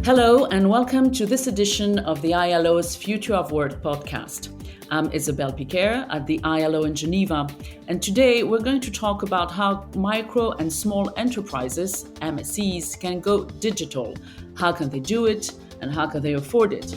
Hello, and welcome to this edition of the ILO's Future of Work podcast. I'm Isabelle Piquer at the ILO in Geneva, and today we're going to talk about how micro and small enterprises, MSEs, can go digital. How can they do it, and how can they afford it?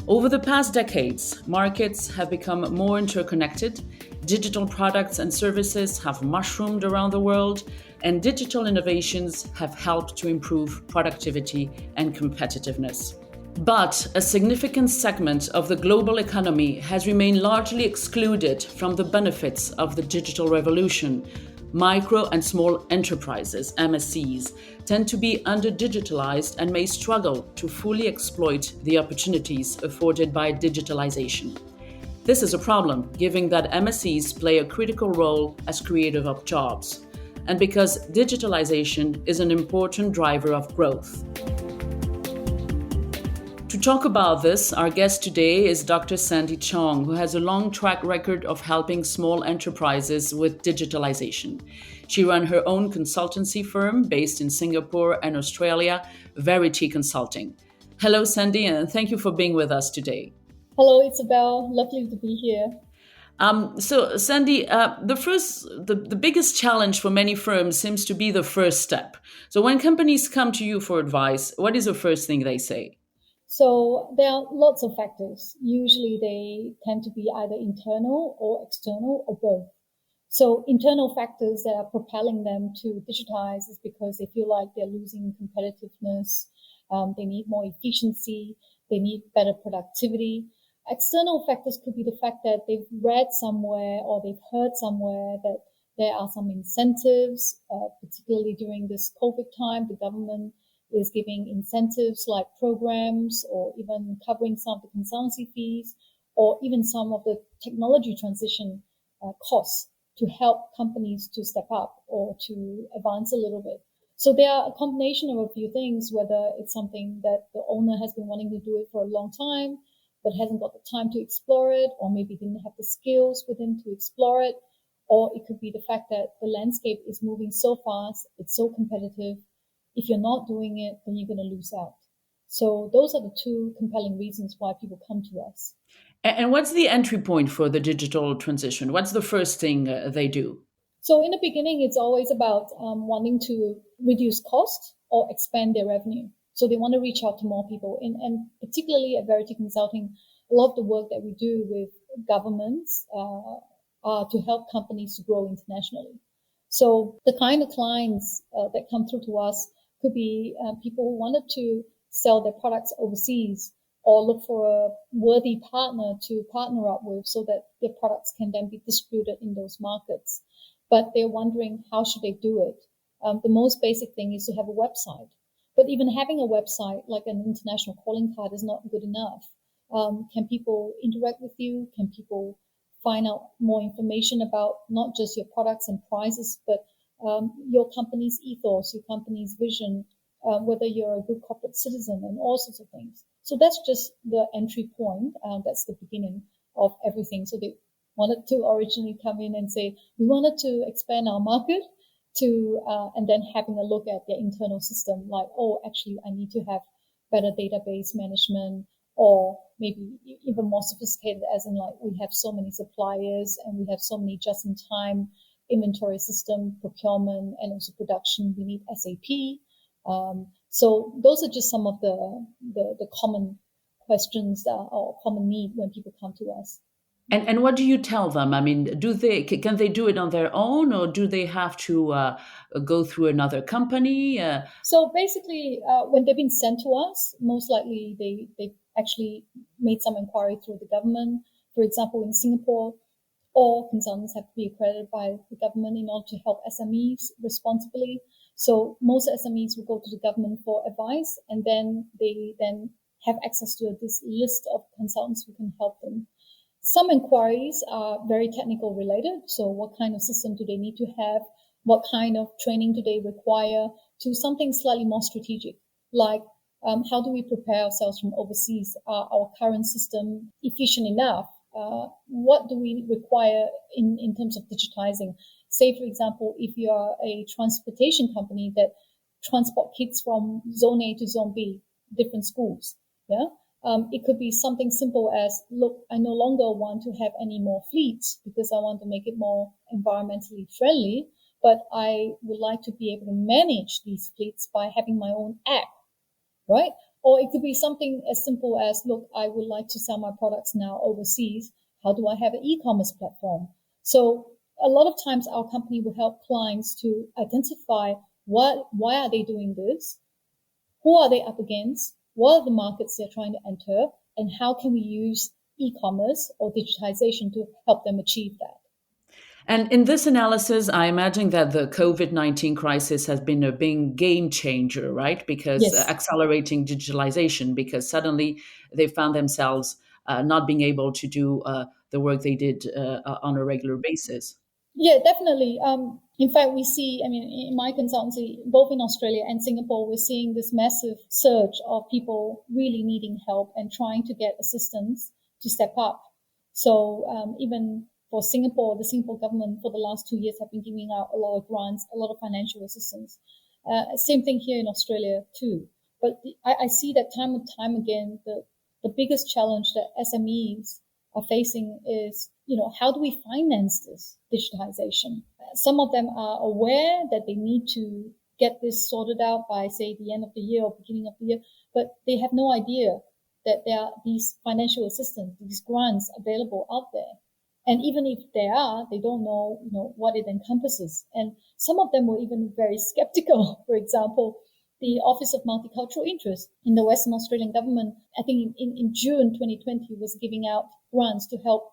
Over the past decades, markets have become more interconnected, digital products and services have mushroomed around the world, and digital innovations have helped to improve productivity and competitiveness. But a significant segment of the global economy has remained largely excluded from the benefits of the digital revolution. Micro and small enterprises, MSCs, tend to be under-digitalized and may struggle to fully exploit the opportunities afforded by digitalization. This is a problem, given that MSCs play a critical role as creators of jobs, and because digitalization is an important driver of growth. To talk about this, our guest today is Dr. Sandy Chong, who has a long track record of helping small enterprises with digitalization. She ran her own consultancy firm based in Singapore and Australia, Verity Consulting. Hello, Sandy, and thank you for being with us today. Hello, Isabel. Lovely to be here. So, Sandy, the biggest challenge for many firms seems to be the first step. So when companies come to you for advice, what is the first thing they say? So there are lots of factors. Usually they tend to be either internal or external or both. So internal factors that are propelling them to digitize is because they feel like they're losing competitiveness. They need more efficiency. They need better productivity. External factors could be the fact that they've read somewhere or they've heard somewhere that there are some incentives, particularly during this COVID time. The government is giving incentives like programs or even covering some of the consultancy fees or even some of the technology transition costs to help companies to step up or to advance a little bit. So there are a combination of a few things, whether it's something that the owner has been wanting to do it for a long time, but hasn't got the time to explore it, or maybe didn't have the skills within to explore it. Or it could be the fact that the landscape is moving so fast, it's so competitive. If you're not doing it, then you're going to lose out. So those are the two compelling reasons why people come to us. And what's the entry point for the digital transition? What's the first thing they do? So in the beginning, it's always about wanting to reduce cost or expand their revenue. So they want to reach out to more people. And particularly at Verity Consulting, a lot of the work that we do with governments are to help companies to grow internationally. So the kind of clients that come through to us could be people who wanted to sell their products overseas or look for a worthy partner to partner up with so that their products can then be distributed in those markets. But they're wondering, how should they do it? The most basic thing is to have a website. But even having a website like an international calling card is not good enough. Can people interact with you? Can people find out more information about not just your products and prices, but your company's ethos, your company's vision, whether you're a good corporate citizen and all sorts of things. So that's just the entry point. That's the beginning of everything. So they wanted to originally come in and say, we wanted to expand our market and then having a look at their internal system, like, oh, actually, I need to have better database management, or maybe even more sophisticated, as in like we have so many suppliers and we have so many just-in-time inventory system, procurement, and also production. We need SAP. So those are just some of the common questions or common need when people come to us. And what do you tell them? I mean, can they do it on their own, or do they have to go through another company? So basically, when they've been sent to us, most likely they actually made some inquiry through the government. For example, in Singapore, all consultants have to be accredited by the government in order to help SMEs responsibly. So most SMEs will go to the government for advice, and then they then have access to this list of consultants who can help them. Some inquiries are very technical related. So what kind of system do they need to have? What kind of training do they require? To something slightly more strategic, like how do we prepare ourselves from overseas? Are our current system efficient enough? What do we require in terms of digitizing? Say, for example, if you are a transportation company that transport kids from zone A to zone B, different schools, yeah, it could be something simple as, look, I no longer want to have any more fleets because I want to make it more environmentally friendly, but I would like to be able to manage these fleets by having my own app, right? Or it could be something as simple as, look, I would like to sell my products now overseas. How do I have an e-commerce platform? So a lot of times our company will help clients to identify why are they doing this? Who are they up against? What are the markets they're trying to enter? And how can we use e-commerce or digitization to help them achieve that? And in this analysis, I imagine that the COVID-19 crisis has been a big game changer, right? Because Yes. accelerating digitalization, because suddenly they found themselves not being able to do the work they did on a regular basis. Yeah, definitely. In fact, we see, I mean, in my consultancy, both in Australia and Singapore, we're seeing this massive surge of people really needing help and trying to get assistance to step up. So even for Singapore, the Singapore government for the last 2 years have been giving out a lot of grants, a lot of financial assistance. Same thing here in Australia too. But I see that time and time again, the biggest challenge that SMEs are facing is, how do we finance this digitization? Some of them are aware that they need to get this sorted out by, say, the end of the year or beginning of the year, but they have no idea that there are these financial assistance, these grants available out there. And even if there are, they don't know, what it encompasses. And some of them were even very skeptical. For example, the Office of Multicultural Interest in the Western Australian government, I think in June 2020, was giving out grants to help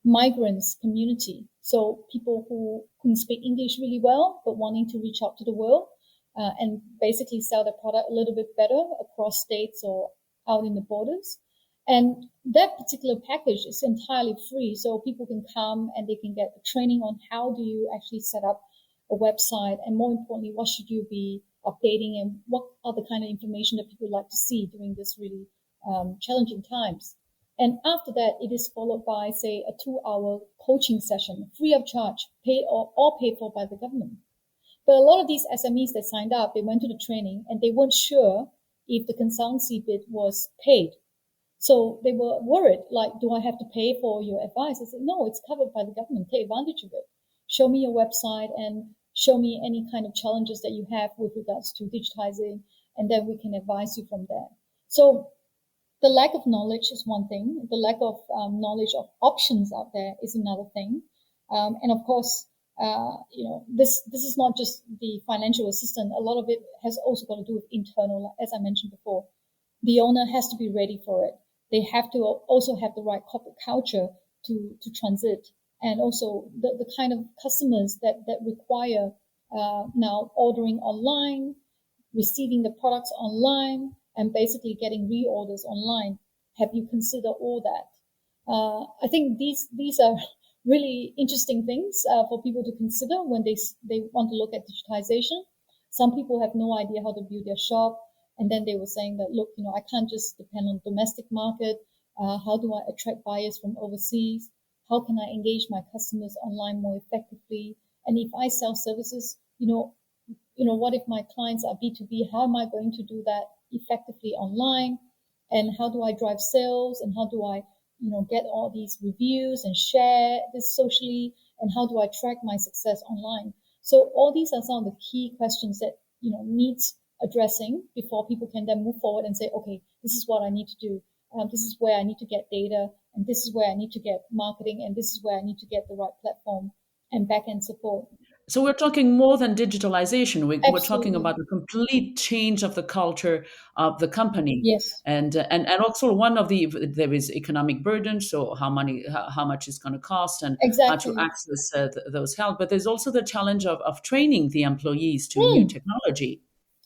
migrants community. So people who couldn't speak English really well, but wanting to reach out to the world and basically sell their product a little bit better across states or out in the borders. And that particular package is entirely free. So people can come and they can get the training on how do you actually set up a website, and more importantly, what should you be updating and what are the kind of information that people like to see during this really challenging times. And after that, it is followed by, say, a 2-hour coaching session, free of charge, paid or all paid for by the government. But a lot of these SMEs that signed up, they went to the training and they weren't sure if the consultancy bid was paid. So they were worried, like, do I have to pay for your advice? I said, no, it's covered by the government. Take advantage of it. Show me your website and show me any kind of challenges that you have with regards to digitizing, and then we can advise you from there. So the lack of knowledge is one thing. The lack of knowledge of options out there is another thing. And of course, this is not just the financial assistance. A lot of it has also got to do with internal, as I mentioned before. The owner has to be ready for it. They have to also have the right corporate culture to transit, and also the kind of customers that require now ordering online, receiving the products online, and basically getting reorders online. Have you considered all that? I think these are really interesting things for people to consider when they want to look at digitization. Some people have no idea how to build their shop, and then they were saying that, look, I can't just depend on the domestic market. How do I attract buyers from overseas? How can I engage my customers online more effectively? And if I sell services, what if my clients are B2B? How am I going to do that effectively online? And how do I drive sales? And how do I, get all these reviews and share this socially? And how do I track my success online? So all these are some of the key questions that, needs addressing before people can then move forward and say, okay, this is what I need to do. This is where I need to get data, and this is where I need to get marketing, and this is where I need to get the right platform and back-end support. So we're talking more than digitalization. We're talking Absolutely. about a complete change of the culture of the company, Yes, and also one of there is economic burden. So how much is going to cost and how to exactly. access those help. But there's also the challenge of training the employees to new Hmm. technology.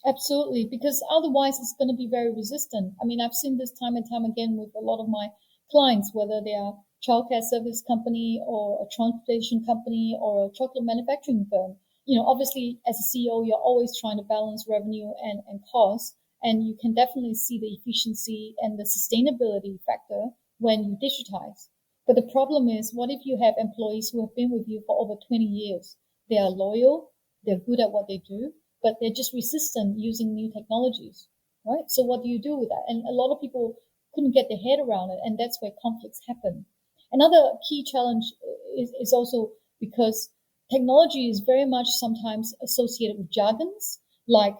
Absolutely, because otherwise it's going to be very resistant. I mean, I've seen this time and time again with a lot of my clients, whether they are childcare service company or a transportation company or a chocolate manufacturing firm. Obviously, as a CEO, you're always trying to balance revenue and cost, and you can definitely see the efficiency and the sustainability factor when you digitize. But the problem is, what if you have employees who have been with you for over 20 years? They are loyal, they're good at what they do, but they're just resistant using new technologies, right? So what do you do with that? And a lot of people couldn't get their head around it, and that's where conflicts happen. Another key challenge is also because technology is very much sometimes associated with jargons like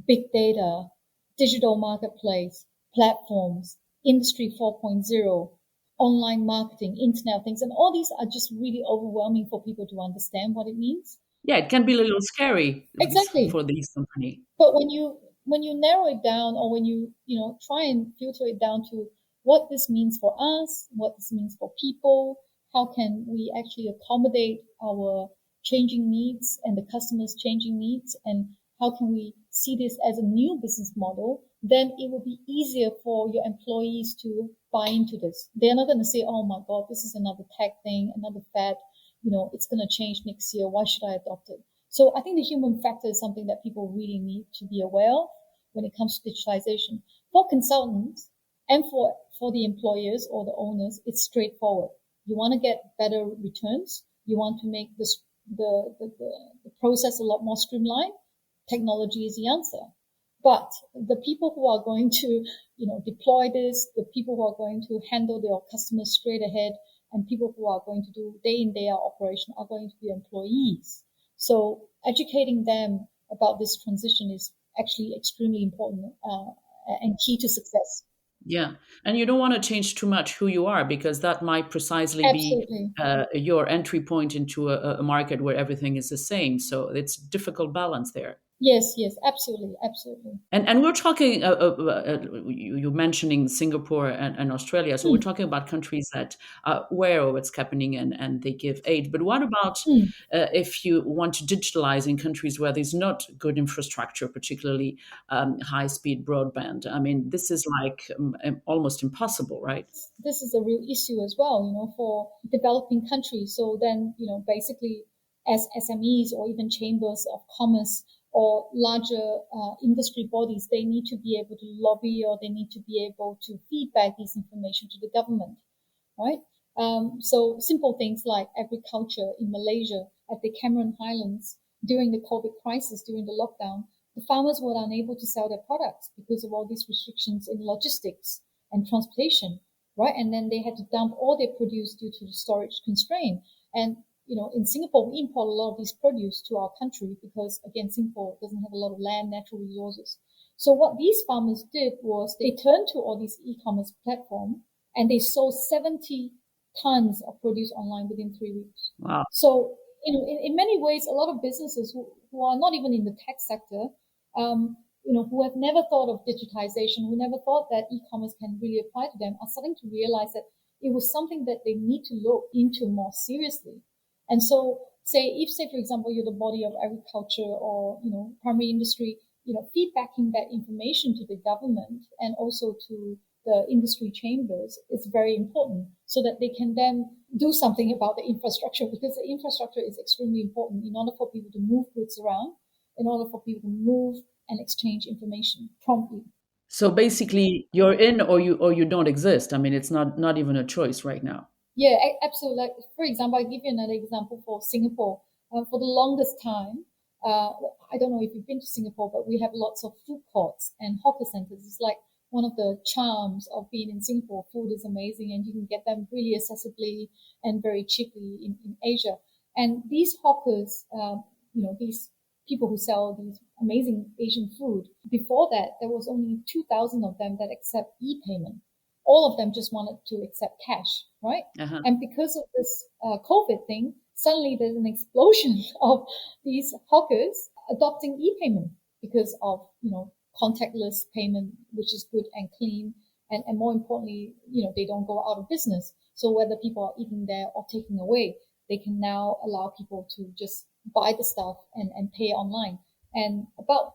big data, digital marketplace, platforms, industry 4.0, online marketing, internet of things, and all these are just really overwhelming for people to understand what it means. Yeah, it can be a little scary Exactly. for these company. But when you narrow it down, or when you try and filter it down to what this means for us, what this means for people, how can we actually accommodate our changing needs and the customers' changing needs, and how can we see this as a new business model, then it will be easier for your employees to buy into this. They're not going to say, "Oh my God, this is another tech thing, another fad. It's going to change next year. Why should I adopt it?" So I think the human factor is something that people really need to be aware of when it comes to digitalization. For consultants and for the employers or the owners, it's straightforward. You want to get better returns. You want to make the process a lot more streamlined. Technology is the answer. But the people who are going to, deploy this, the people who are going to handle their customers straight ahead, and people who are going to do day in, day out operation are going to be employees. So educating them about this transition is actually extremely important and key to success. Yeah, and you don't want to change too much who you are because that might precisely be Absolutely. your entry point into a market where everything is the same. So it's difficult balance there. Yes, yes, absolutely, absolutely. And we're talking, you mentioning Singapore and Australia. So we're Mm, talking about countries that are aware of what's happening and they give aid. But what about mm. if you want to digitalize in countries where there's not good infrastructure, particularly high speed broadband? I mean, this is like almost impossible, right? This is a real issue as well, for developing countries. So then, basically, as SMEs or even chambers of commerce or larger industry bodies, they need to be able to lobby, or they need to be able to feedback this information to the government, right? So simple things like agriculture in Malaysia at the Cameron Highlands during the COVID crisis, during the lockdown, the farmers were unable to sell their products because of all these restrictions in logistics and transportation, right? And then they had to dump all their produce due to the storage constraint. And in Singapore, we import a lot of these produce to our country because, again, Singapore doesn't have a lot of land, natural resources. So what these farmers did was they turned to all these e-commerce platforms, and they sold 70 tons of produce online within 3 weeks. Wow. So, in many ways, a lot of businesses who are not even in the tech sector, who have never thought of digitization, who never thought that e-commerce can really apply to them, are starting to realize that it was something that they need to look into more seriously. And so, say, for example, you're the body of agriculture or, primary industry, feedbacking that information to the government and also to the industry chambers is very important so that they can then do something about the infrastructure, because the infrastructure is extremely important in order for people to move goods around, in order for people to move and exchange information promptly. So basically, you're in or you don't exist. I mean, it's not even a choice right now. Yeah, absolutely. Like, for example, I give you another example for Singapore. For the longest time, uh, I don't know if you've been to Singapore, but we have lots of food courts and hawker centers. It's like one of the charms of being in Singapore. Food is amazing, and you can get them really accessibly and very cheaply in Asia. And these hawkers, these people who sell these amazing Asian food, before that, there was only 2,000 of them that accept e-payment. All of them just wanted to accept cash, right? Uh-huh. And because of this COVID thing, suddenly there's an explosion of these hawkers adopting e-payment because of, contactless payment, which is good and clean. And more importantly, they don't go out of business. So whether people are eating there or taking away, they can now allow people to just buy the stuff and pay online. And about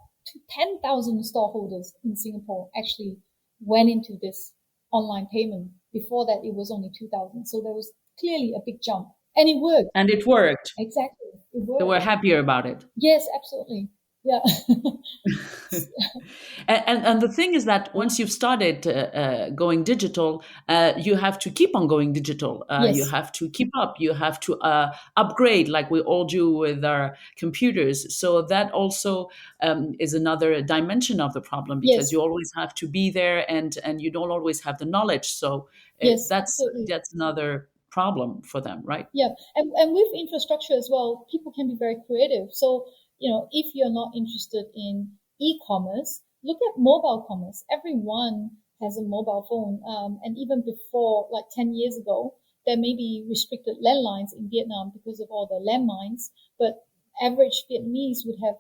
10,000 storeholders in Singapore actually went into this online payment. Before that, it was only 2,000. So there was clearly a big jump. And it worked. And it worked. Exactly. It They were worked. happier about it. Yes, absolutely. Yeah. And the thing is that once you've started going digital, you have to keep on going digital. You Yes. have to keep up. You have to upgrade, like we all do with our computers. So that also is another dimension of the problem, because Yes. you always have to be there, and you don't always have the knowledge. So Yes. that's Absolutely. that's another problem for them, right? Yeah, and with infrastructure as well, people can be very creative. So, if you're not interested in e-commerce, look at mobile commerce. Everyone has a mobile phone. And even before, like 10 years ago, there may be restricted landlines in Vietnam because of all the landmines, but average Vietnamese would have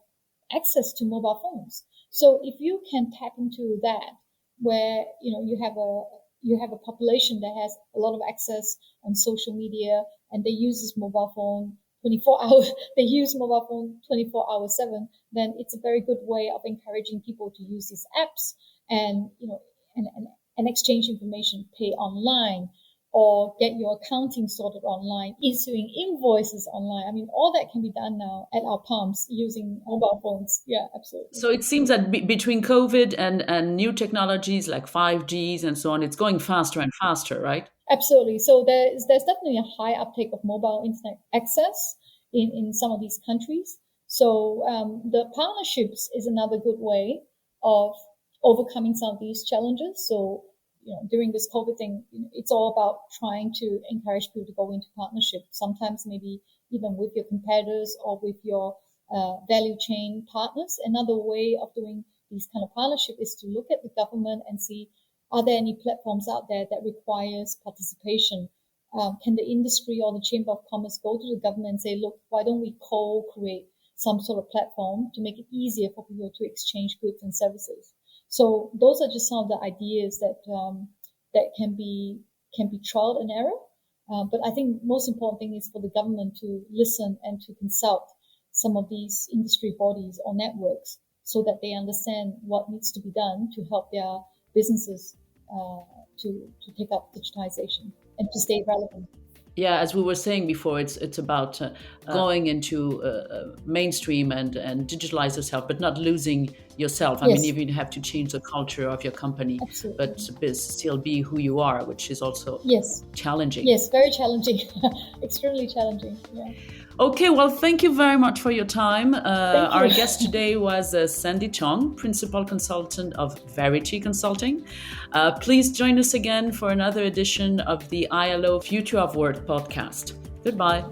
access to mobile phones. So if you can tap into that, where, you have a population that has a lot of access on social media, and they use this mobile phone 24 hours, they use mobile phone 24 hours 7, then it's a very good way of encouraging people to use these apps, and, and exchange information, pay online, or get your accounting sorted online, issuing invoices online. I mean, all that can be done now at our palms using mobile phones. Yeah, absolutely. So it seems that between COVID and new technologies like 5Gs and so on, it's going faster and faster, right? Absolutely. So there's definitely a high uptake of mobile internet access in some of these countries. So the partnerships is another good way of overcoming some of these challenges. So during this COVID thing, it's all about trying to encourage people to go into partnership. Sometimes maybe even with your competitors or with your value chain partners. Another way of doing these kind of partnership is to look at the government and see, are there any platforms out there that requires participation? Can the industry or the Chamber of Commerce go to the government and say, look, why don't we co-create some sort of platform to make it easier for people to exchange goods and services? So those are just some of the ideas that can be trial and error. But I think most important thing is for the government to listen and to consult some of these industry bodies or networks so that they understand what needs to be done to help their businesses to take up digitization and to stay relevant. Yeah, as we were saying before, it's about going into mainstream and digitalize yourself, but not losing yourself. I mean, Yes, even you have to change the culture of your company, but absolutely. still be who you are, which is also Yes, challenging. yes, very challenging, extremely challenging. Yeah. Okay, well, thank you very much for your time. Thank Our you. guest today was Sandy Chong, Principal Consultant of Verity Consulting. Please join us again for another edition of the ILO Future of Work podcast. Goodbye.